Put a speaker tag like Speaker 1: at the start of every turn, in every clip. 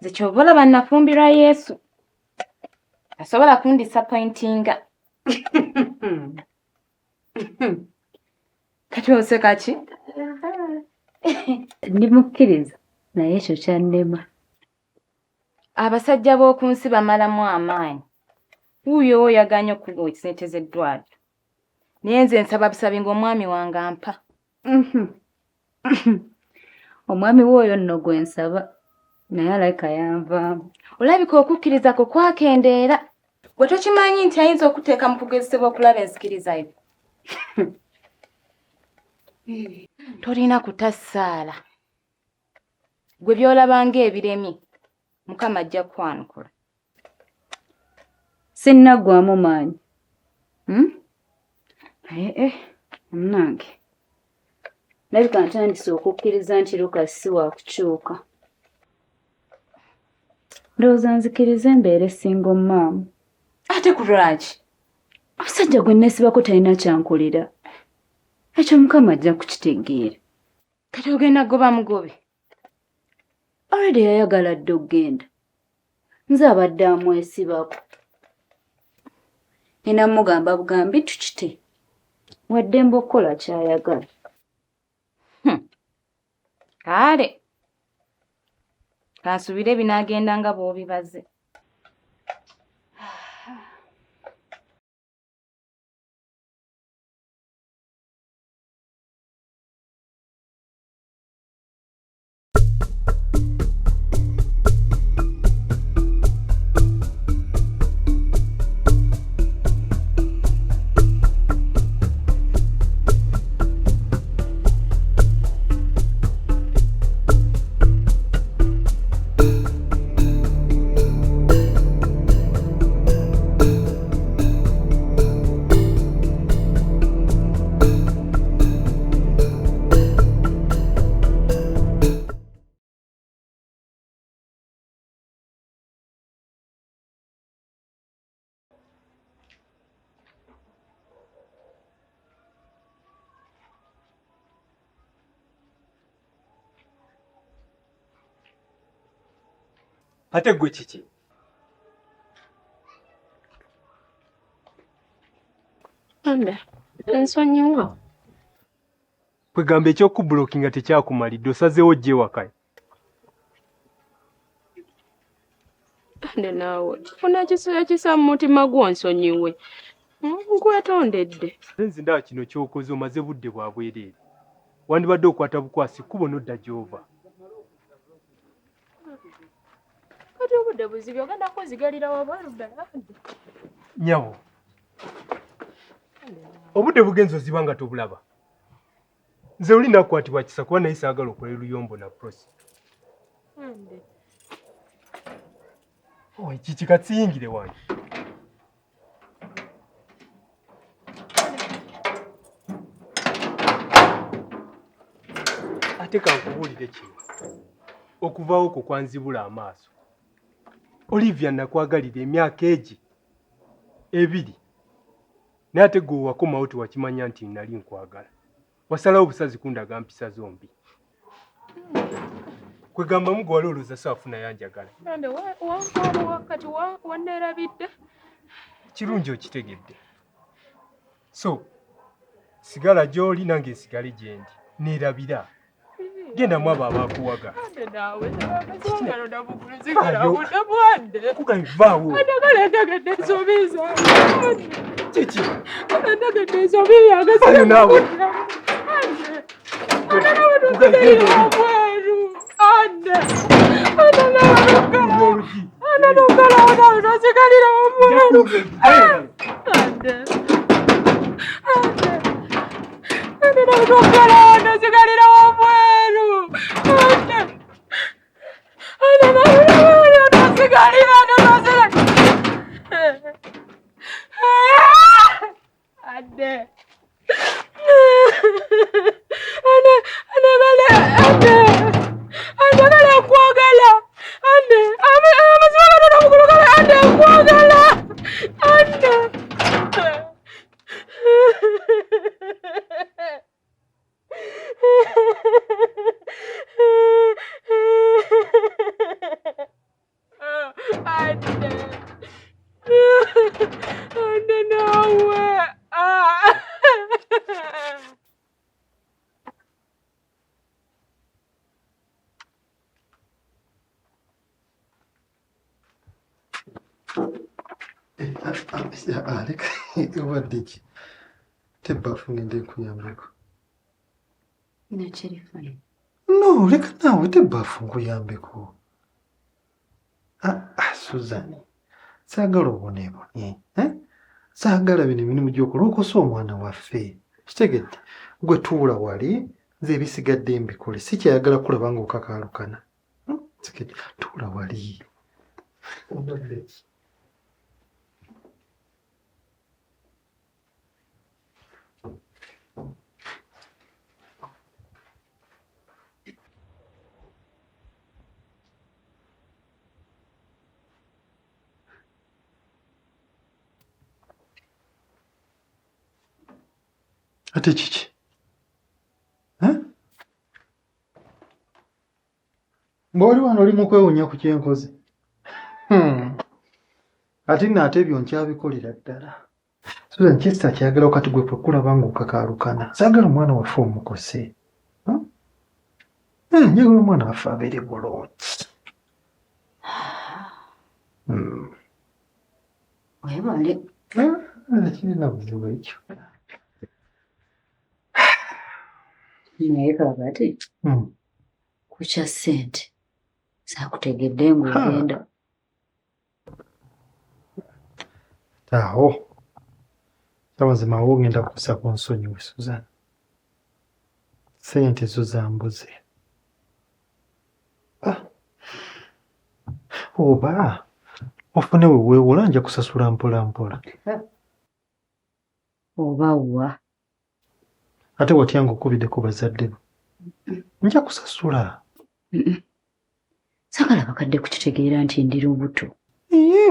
Speaker 1: Nze kyobola bannafumbirwa Yesu. Asobola kundisappointinga. Kati oseka ki?
Speaker 2: Ndimukkiriza naye ekyo kyannema.
Speaker 1: Abasajja b'oku nsi bamalamu amaanyi. Wuuyo oyaganya okuwa ssente z'eddwaliro. Naye nze nsaba busabi ng'omwami wange ampa.
Speaker 2: Omwami w'oyo nno gwe nsaba naye alayika yanvaamu.
Speaker 1: Olabika okukkiriza kwo kwakendeera. Gwe tokimanyi nti ayinza okuteeka mu kugezesebwa okulaba enzikiriza yo. Tolina kutassaala. Gwe by'olabanga ebiremi Mukama ajja kwanukula.
Speaker 2: Sinnaggwamu maanyi. Munnange ndabika ntandise okukkiriza nti Lukasi si wa kukyuka. Ndowooza nzikirize embeera esinga omumaamu.
Speaker 1: Ate ku lwaki?
Speaker 2: Omusajja gwe neesibako talina kyankolera. Ekyo Mukama ajja kukitegeera.
Speaker 1: Kati ogenda goba mugobe?
Speaker 2: Already yayagala dda okgenda. Nze abadde amwesibako. Nina mugamba bugambi tukite. Wadde mbokola kyayagala.
Speaker 1: Kale. Kansubire binaagenda nga bw'obibaze.
Speaker 3: Ate gwe kiki?
Speaker 4: Nsonyiwa.
Speaker 3: Kwegamba eky'okubulookinga tekyakumalidde osazeewo gye wakayo.
Speaker 4: Ande naawe funa ekisa mu mutima gwo nsonyiwe. Nkwetondedde.
Speaker 3: Nze ndaba kino ky'okoze omaze budde bwa bwereere. Wandibadde okwata bukwasi kkubo n'odda gy'ova.
Speaker 4: Kati obudde buzibi ogenda kuzigalira wabweru ddala.
Speaker 3: Nyawo. Obudde bugenze oziba nga tobulaba. Nze oli nakwatibwa kisa kuba naye saagala okola luyombo na prosi. Kiki katsiyingire wange. Ate kankubuulire kino. Okuvaawo okwo kwanzibula amaaso. Olivia nakwagalira emyaka egi 2. Naye ate gwe wakomawo tewakimanya nti nali nkwagala. Wasalawo obusazi kundaga mpisa zombi. Kwegamba mugwala olowooza saafuna yanjagala.
Speaker 4: Ande wakati wanneerabidde.
Speaker 3: Kirungi okitegedde. So, sigala gy'oli nange nsigale gye ndi. Neerabira. Genda mu abo abaakuwaga.
Speaker 4: Ande naawe nabagala ndabugulizigala budde bwadde.
Speaker 3: Kugavaawo.
Speaker 4: Ndagala ndagedde ensobiza.
Speaker 3: Kiki?
Speaker 4: Ndagedde ensobi yange.
Speaker 3: Ayo naawe.
Speaker 4: Ande naawe tusigalira obweru. Ande naawe tusigalira obweru. Ande naawe tusigalira obweru.
Speaker 5: Aleka obadde ki? Tebbafu ngende nkuyambeko.
Speaker 2: Nakirifanye.
Speaker 5: No, leka naawe tebbafu nkuyambeko. Suzan, saagala oboneebone. Saagala bino emirimu gy'okulookosa omwana waffe. Kitegedde, gwe tuula wali, nze ebisigadde mbikole. Sikyayagala kulaba ng'okakaalukana. Kitegedde, tuula wali. Obadde ki? Ate kiki? Ng'oli wano oli mu kwewunya ku kyenkoze. Ate naate ebyo nkyabikolera ddala. Susan Chester kyayagala wakati gwe kulaba ng'okakaalukana. Saagala omwana waffe omukose. Njagala omwana waffe abeere bulungi.
Speaker 2: Weebale.
Speaker 5: Kirina buzibu ekyo.
Speaker 2: Naye kaakati kukya ssente saakutegedde ng'ogenda.
Speaker 5: Awo amazima wo ngenda kukusa ku nsonyiwe Susan. Ssente zo zambuze. Oba ofune we weewola nja kusasula mpola mpola.
Speaker 2: Oba wa.
Speaker 5: Ate watya ng'okubidde ku bazadde bo. Nja kusasula.
Speaker 2: Saagala bakadde kukitegeera nti ndi lubuto.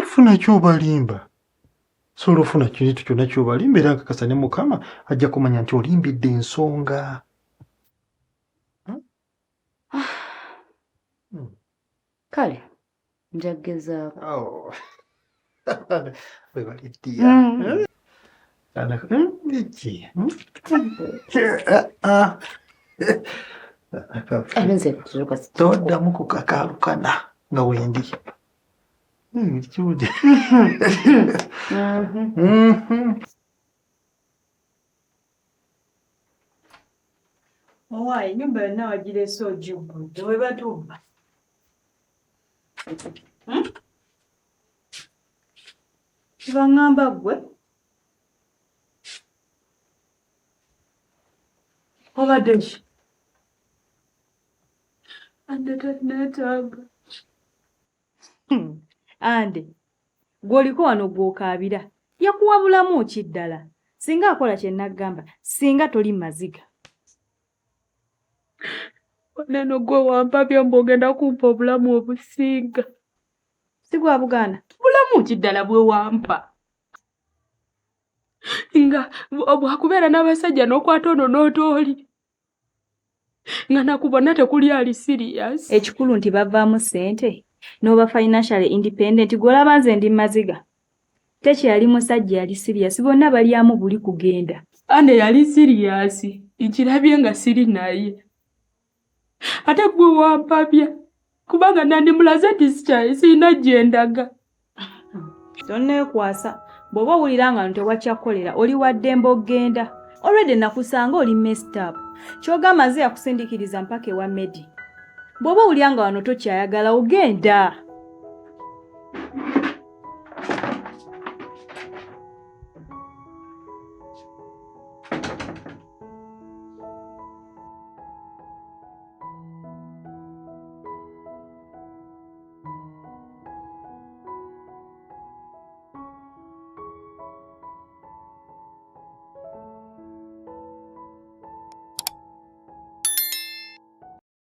Speaker 5: Funa ky'obalimba. Sobola ofuna kintu kyonna ky'obalimba era nkakasa ne Mukama ajja kumanya nti olimbidde ensonga.
Speaker 2: Kale, nja kugezaako.
Speaker 5: Webale ddiya. Toddamu kukakaalukana nga wendi. Kiwude.
Speaker 4: Owaayi ennyumba yonna wagireese ogiggudde we batumba. Kibaŋŋamba ggwe? Obadde ki? Ande tanneetaaga. Ande, gw'oliko wano gw'okaabira yakuwabulamu ki ddala? Singa akola kye naggamba, singa toli maziga. Neno gwe wampabya mb'ogenda kumpa obulamu obusinga. Si bwa Buganda, bulamu ki ddala bwe wampa? Nga bwakubeera n'abasajja n'okwata ono n'otooli. Nga nakubona tekuli ali serious. Ekikulu nti bavaamu ssente n'oba financially independent gw'olaba nze ndi maziga. Tekyali musajja yali serious, bonna balyamu buli kugenda. Ande yali serious, nkirabye nga siri naye. Ate gwe wampabya kubanga nandimulaze nti sirina gye ndaga. Tonneekwasa, bw'oba owulira nga tewakyakolera oli waddembe ogenda. Already nakusanga oli messed up. Kyogamba nze yakusindikiriza mpaka ewa Medi. Bw'oba owulira nga wano tokyayagala ogenda.